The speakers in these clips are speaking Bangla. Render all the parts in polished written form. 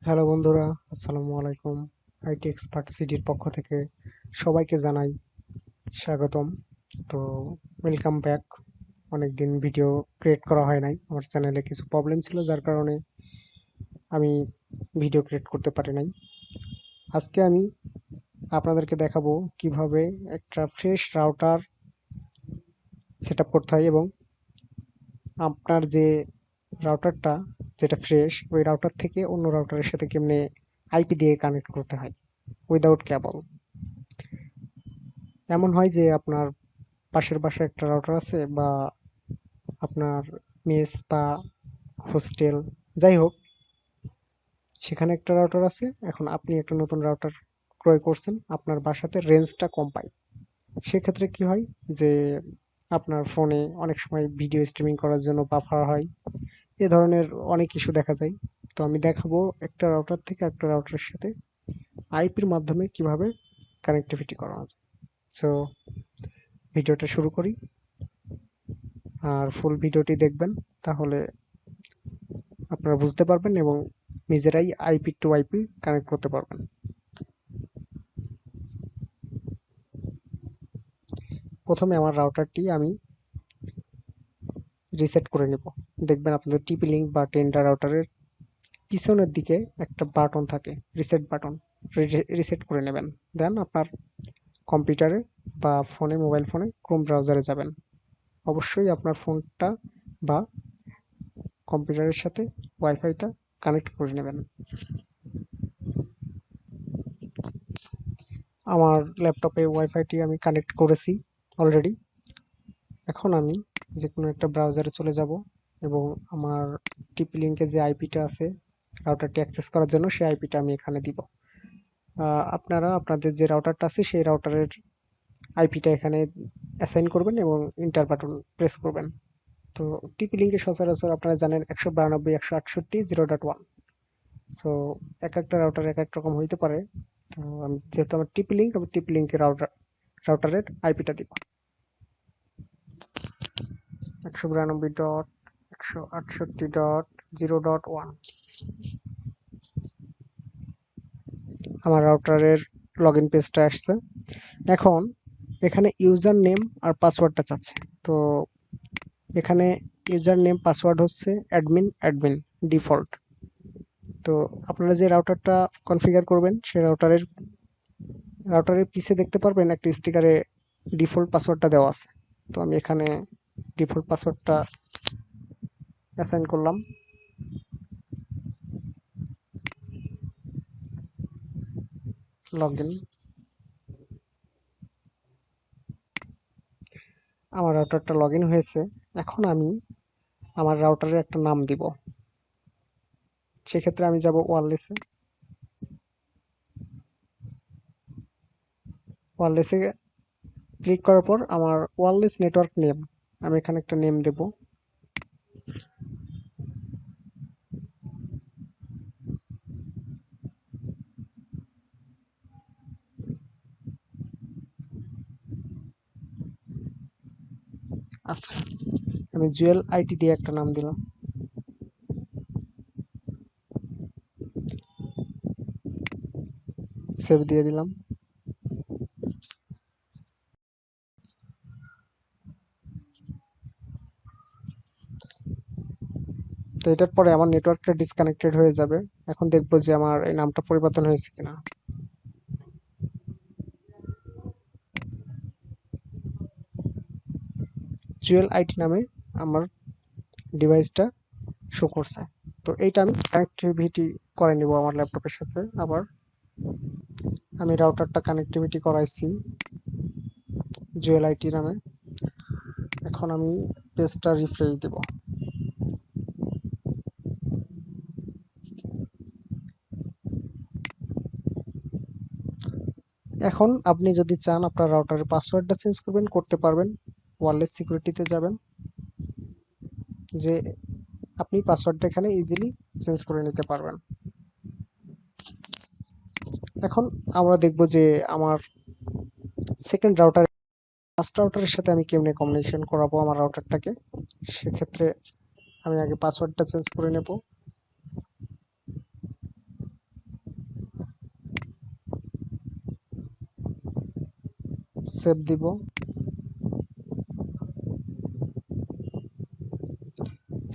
হ্যালো বন্ধুরা, আসসালামু আলাইকুম। আইটি এক্সপার্ট সিটির পক্ষ থেকে সবাইকে জানাই স্বাগতম। তো ওয়েলকাম ব্যাক। অনেকদিন ভিডিও ক্রিয়েট করা হয় নাই, আমার চ্যানেলে কিছু প্রবলেম ছিল, যার কারণে আমি ভিডিও ক্রিয়েট করতে পারি নাই। আজকে আমি আপনাদেরকে দেখাবো কিভাবে একটা ফ্রেশ রাউটার সেট আপ করতে হয় এবং আপনার যে রাউটারটা যেটা ফ্রেশ, ওই রাউটার থেকে অন্য রাউটারের সাথে কেমনে আইপি দিয়ে কানেক্ট করতে হয় উইদাউট কেবল। এমন হয় যে আপনার পাশের বাসায় একটা রাউটার আছে, বা আপনার মেস বা হোস্টেল, যাই হোক, সেখানে একটা রাউটার আছে। এখন আপনি একটা নতুন রাউটার ক্রয় করছেন, আপনার বাসাতে রেঞ্জটা কম পায়। সেক্ষেত্রে কি হয় যে আপনার ফোনে অনেক সময় ভিডিও স্ট্রিমিং করার জন্য বাফার হয়, এ ধরনের অনেক ইস্যু দেখা যায়। তো আমি দেখাবো একটা রাউটার থেকে একটা রাউটারের সাথে আইপির মাধ্যমে কিভাবে কানেক্টিভিটি করানো যায়। সো ভিডিওটা শুরু করি, আর ফুল ভিডিওটি দেখবেন, তাহলে আপনারা বুঝতে পারবেন এবং নিজেরাই আইপি টু আইপি কানেক্ট করতে পারবেন। প্রথমে আমার রাউটারটি আমি রিসেট করে নেব। দেখবেন আপনাদের টিপি লিঙ্ক বা টেন্ডার রাউটারের পিছনের দিকে একটা বাটন থাকে, রিসেট বাটন। রিসেট করে নেবেন। দেন আপনার কম্পিউটারে বা ফোনে, মোবাইল ফোনে ক্রোম ব্রাউজারে যাবেন। অবশ্যই আপনার ফোনটা বা কম্পিউটারের সাথে ওয়াইফাইটা কানেক্ট করে নেবেন। আমার ল্যাপটপে ওয়াইফাইটি আমি কানেক্ট করেছি অলরেডি। এখন আমি যে কোনো একটা ব্রাউজারে চলে যাব এবং আমার টিপি লিঙ্কে যে আইপিটা আছে রাউটারটি অ্যাক্সেস করার জন্য, সেই আইপিটা আমি এখানে দিব। আপনারা আপনাদের যে রাউটারটা আছে সেই রাউটারের আইপিটা এখানে অ্যাসাইন করবেন এবং ইন্টার বাটন প্রেস করবেন। তো টিপি লিঙ্কে সচরাচর আপনারা জানেন 192.168.0.1। সো এক একটা রাউটার এক এক রকম হইতে পারে। তো আমি যেহেতু আমার টিপি লিঙ্ক, আমি টিপি লিঙ্কের রাউটারের আইপিটা দিব 192.168.0.1। আমার রাউটারের লগ ইন পেজটা আসছে। এখন এখানে ইউজার নেম আর পাসওয়ার্ডটা চাচ্ছে। তো এখানে ইউজার নেম পাসওয়ার্ড হচ্ছে অ্যাডমিন অ্যাডমিন ডিফল্ট। তো আপনারা যে রাউটারটা কনফিগার করবেন সেই রাউটারের পিছে দেখতে পারবেন একটা স্টিকারে ডিফল্ট পাসওয়ার্ডটা দেওয়া আছে। তো আমি এখানে ডিফল্ট পাসওয়ার্ডটা অ্যাসাইন করলাম। Log in. আমার রাউটারটা লগ ইন হয়েছে। এখন আমি আমার রাউটারের একটা নাম দিব। সেক্ষেত্রে আমি যাব ওয়্যারলেসে। ওয়্যারলেসে ক্লিক করার পর আমার ওয়্যারলেস নেটওয়ার্ক নেম, আমি এখানে একটা নেম দেব। আচ্ছা, আমি জুয়েল আইটি দিয়ে একটা নাম দিলাম। সেভ দিয়ে দিলাম। তো এটার পরে আমার নেটওয়ার্কটা ডিসকানেক্টেড হয়ে যাবে। এখন দেখবো যে আমার এই নামটা পরিবর্তন হয়েছে কিনা। জুয়েল আইটি নামে আমার ডিভাইসটা শো করছে। তো এইটা আমি কানেক্টিভিটি করে নিব আমার ল্যাপটপের সাথে। আবার আমি রাউটারটা কানেক্টিভিটি করাইছি জুয়েল আইটি নামে। এখন আমি পেজটা রিফ্রেশ দেব। এখন আপনি যদি চান আপনার রাউটারের পাসওয়ার্ডটা চেঞ্জ করবেন, করতে পারবেন। ওয়্যারলেস সিকিউরিটিতে যাবেন, যে আপনি পাসওয়ার্ডটা এখানে ইজিলি চেঞ্জ করে নিতে পারবেন। এখন আমরা দেখব যে আমার সেকেন্ড রাউটার ফার্স্ট রাউটারের সাথে আমি কেমনে কম্বিনেশন করাবো আমার রাউটারটাকে। সেক্ষেত্রে আমি আগে পাসওয়ার্ডটা চেঞ্জ করে নেব। সেভ দিব।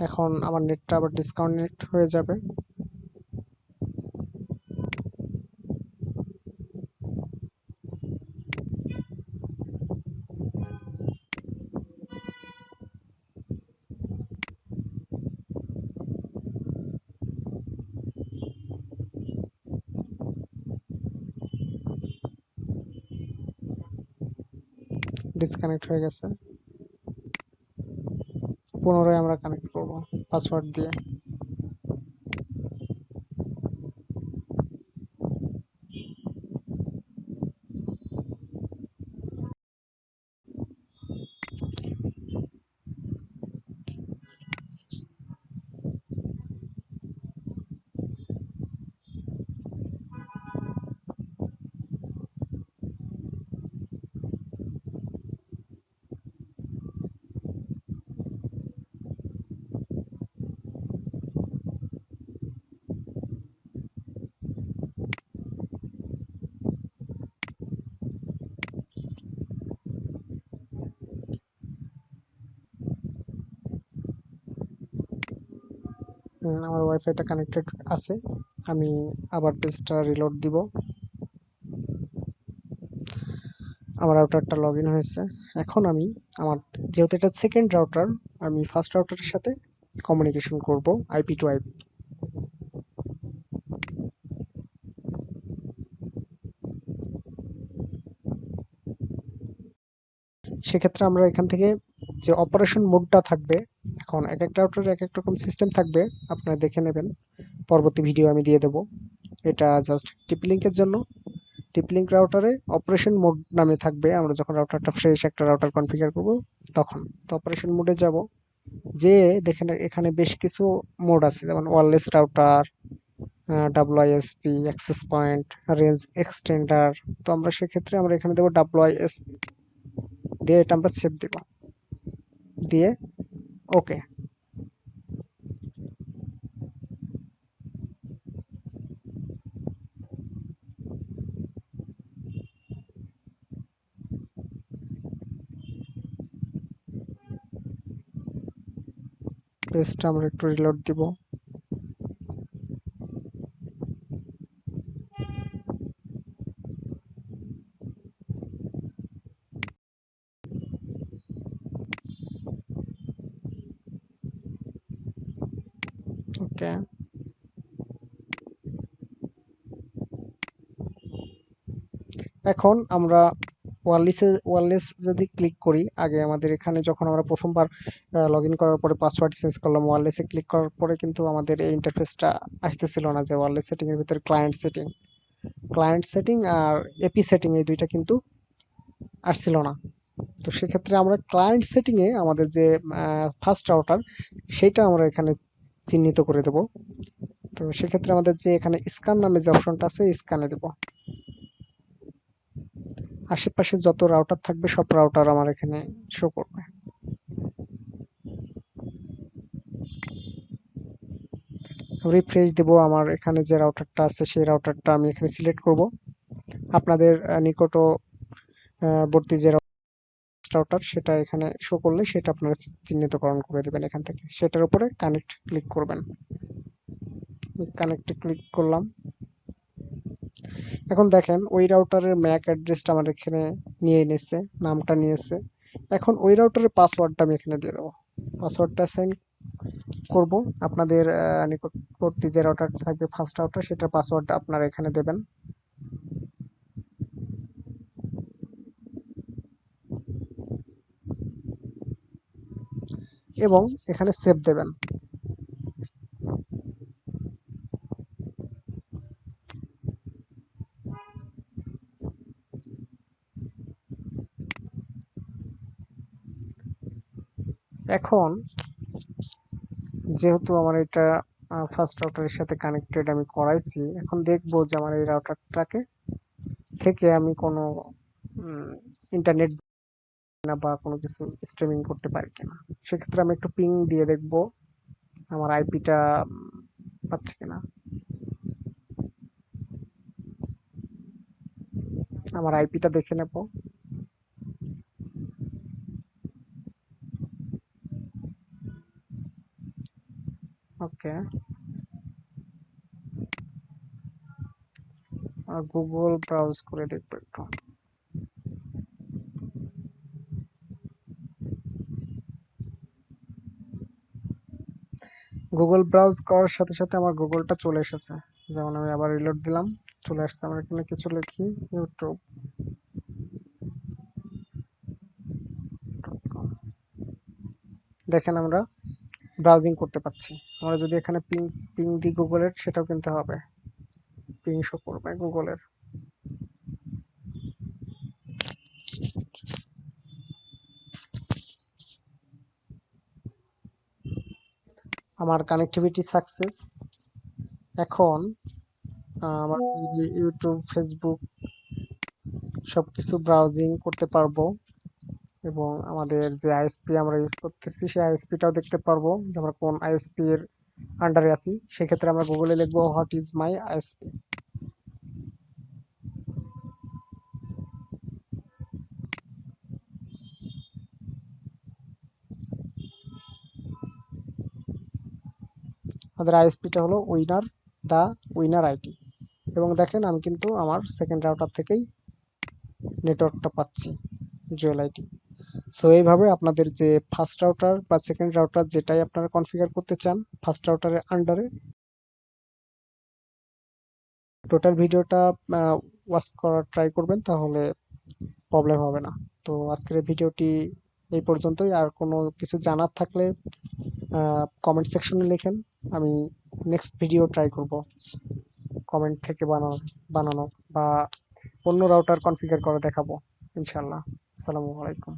এখন আমার নেটটা আবার ডিসকানেক্ট হয়ে যাবে। ডিসকানেক্ট হয়ে গেছে। পুনরায় আমরা কানেক্ট করব পাসওয়ার্ড দিয়ে। আমার ওয়াইফাইটা কানেক্টেড আছে। আমি আবার পেজটা রিলোড দিব। আমার রাউটারটা লগ ইন হয়েছে। এখন আমি আমার, যেহেতু এটা সেকেন্ড রাউটার, আমি ফার্স্ট রাউটারের সাথে কমিউনিকেশন করব আইপি টু আইপি। সেক্ষেত্রে আমরা এখান থেকে যে অপারেশন মোডটা থাকবে, এখন এক একটা রাউটারে এক এক রকম সিস্টেম থাকবে, আপনারা দেখে নেবেন, পরবর্তী ভিডিও আমি দিয়ে দেব। এটা জাস্ট টিপি লিঙ্কের জন্য। টিপি লিঙ্ক রাউটারে অপারেশন মোড নামে থাকবে, আমরা যখন রাউটারটা ফ্রেশ একটা রাউটার কনফিগার করব তখন। তো অপারেশন মোডে যাব, যে দেখেন এখানে বেশ কিছু মোড আছে, যেমন wireless router, WISP, access point, range extender. তো আমরা সেক্ষেত্রে আমরা এখানে দেবো WISP দিয়ে, এটা আমরা সেভ দেব, দিয়ে ওকে। পেজটা আমরা একটু রিলোড দিব। ওকে, এখন আমরা ওয়ারলেস যদি ক্লিক করি, আগে আমাদের এখানে যখন আমরা প্রথমবার লগ ইন করার পরে পাসওয়ার্ড চেঞ্জ করলাম, ওয়ারলেসে ক্লিক করার পরে কিন্তু আমাদের এই ইন্টারফেসটা আসতেছিল না, যে ওয়ারলেস সেটিংয়ের ভিতরে ক্লায়েন্ট সেটিং আর এপি সেটিং, এই দুইটা কিন্তু আসছিল না। তো সেক্ষেত্রে আমরা ক্লায়েন্ট সেটিংয়ে আমাদের যে ফার্স্ট রাউটার, সেইটা আমরা এখানে চিহ্নিত করে দেব। তো সেক্ষেত্রে আমাদের যে এখানে স্ক্যান নামে যে অপশনটা আছে, স্ক্যানে দেব। আশেপাশে যত রাউটার থাকবে সব রাউটার আমার এখানে শো করবে। রিফ্রেশ দেব, আমার এখানে যে রাউটারটা আছে সেই রাউটারটা আমি এখানে সিলেক্ট করব। আপনাদের নিকটবর্তী যে রাউটার সেটা এখানে শো করলে সেটা আপনারা চিহ্নিতকরণ করে দেবেন এখান থেকে, সেটার উপরে কানেক্ট ক্লিক করবেন। কানেক্টে ক্লিক করলাম। এখন দেখেন ওই রাউটারের ম্যাক অ্যাড্রেসটা আমার এখানে নিয়ে নিচ্ছে, নামটা নিয়েছে। এখন ওই রাউটারের পাসওয়ার্ডটা আমি এখানে দিয়ে দেবো। পাসওয়ার্ডটা সাইন করব। আপনাদের নিকটবর্তী যে রাউটার থাকবে ফার্স্ট রাউটার, সেটার পাসওয়ার্ডটা আপনারা এখানে দেবেন। এবং এখানে সেভ দেবেন। এখন যেহেতু আমার এটা ফার্স্ট রাউটারের সাথে কানেক্টেড আমি করাইছি, এখন দেখবো যে আমার এই রাউটারটাকে থেকে আমি কোনো ইন্টারনেট না বা কোনো কিছু স্ট্রিমিং করতে পারি কিনা। সেক্ষেত্রে আমি একটু পিং দিয়ে দেখবো আমার আইপিটা পাচ্ছে কিনা। আমার আইপিটা দেখে নেব। ওকে, গুগল ব্রাউজ করে দেখবো একটু। গুগল ব্রাউজ করার সাথে সাথে আমার গুগলটা চলে এসেছে। যেমন আমি আবার রিলোড দিলাম, চলে আসছে। আমরা এখানে কিছু লিখি, ইউটিউব। দেখেন আমরা ব্রাউজিং করতে পাচ্ছি। আমরা যদি এখানে পিং পিং দিই গুগলের, সেটাও কিন্তু হবে, পিং শো করবে গুগলের। আমার কানেক্টিভিটি সাকসেস। এখন আমরা চাইলে ইউটিউব, ফেসবুক সবকিছু ব্রাউজিং করতে পারবো, এবং আমাদের যে আইএসপি আমরা ইউজ করতেছি সেই আইএসপিটাও দেখতে পারবো যে আমরা কোন আইএসপি এর আন্ডারে আছি। সেক্ষেত্রে আমরা গুগলে লিখবো হোয়াট ইজ মাই আইএসপি। আমাদের আইএসপিটা হলো উইনার, দা উইনার আইটি। এবং দেখেন আমি কিন্তু আমার সেকেন্ড রাউটার থেকেই নেটওয়ার্কটা পাচ্ছি, জুয়েল আইটি। সো এইভাবে আপনাদের যে ফার্স্ট রাউটার বা সেকেন্ড রাউটার যেটাই আপনারা কনফিগার করতে চান ফার্স্ট রাউটারের আন্ডারে, টোটাল ভিডিওটা ওয়াচ করার ট্রাই করবেন, তাহলে প্রবলেম হবে না। তো আজকের এই ভিডিওটি এই পর্যন্তই। আর কোনো কিছু জানার থাকলে কমেন্ট সেকশনে লিখেন, আমি নেক্সট ভিডিও ট্রাই করব কমেন্ট থেকে বানানো বা অন্য রাউটার কনফিগার করে দেখাবো ইনশাল্লাহ। আসসালামু আলাইকুম।